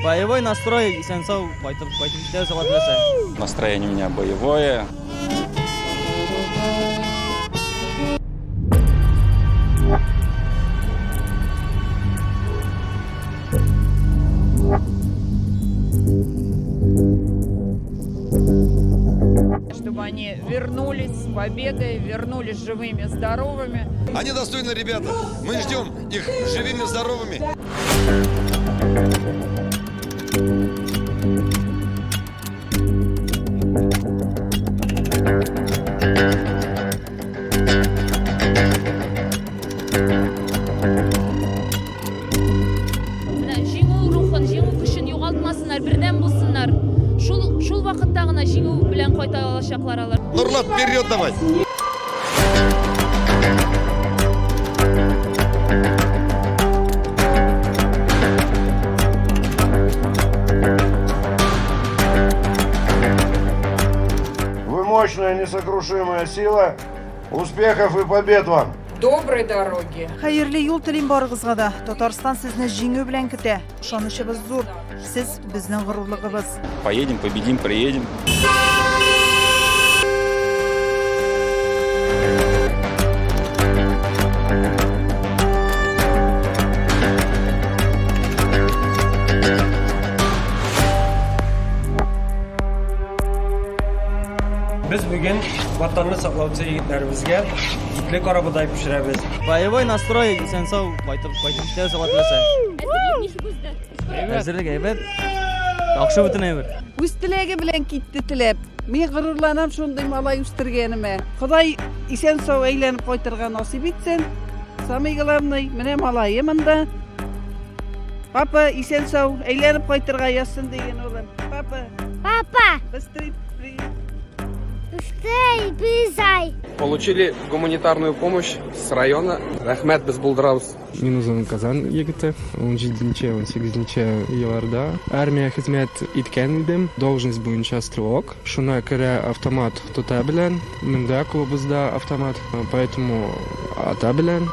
Боевой настрой, сенсов, Настроение у меня боевое. Чтобы они вернулись с победой, вернулись живыми, здоровыми. Они достойны ребята. Мы ждем их живыми, здоровыми. Жеңу рухын, жеңу күшін юғалтмасынlar, бірден болсынlar. Шул вақытта ғана жеңу білән қайта алашақлар алар. Нурлат, вперед давай! Вы мощная, несокрушимая сила. Успехов и побед вам! Доброй дороги. Xayrli yo'l tilayman barig'izga da. Tatariston sizni jing'i bilan kuta. Ishonishimiz zo'r. Siz bizning g'ururligimiz. Поедем, победим, приедем. Biz bugün vatanını saqlovchi yigitlarimizga itli qora buday pishiramiz. Боевой настрой, сенсов, Hazırlık evet. Yaxşı bütün ever. Үз тілегі білен кетті тілеп. Мен ғұрырланам шондай малай үстіргеніме. Құдай исен сау әйленіп қойтырға насип етсін. Самый главный, мене малайы мында. Папа, исен сау әйленіп қойтырға ясын деген олым. Папа. Папа! Быстрый приезд. Быстрей, бизай! Получили гуманитарную помощь с района. Рахмет без булдыраус. Мен uzun Kazan егіті, 17-18 елларда армия хезмәт иткән идем, должность буенча стрелок. Шуңа күрә автомат тота белән, монда клубыбызда автомат, поэтому ата белән.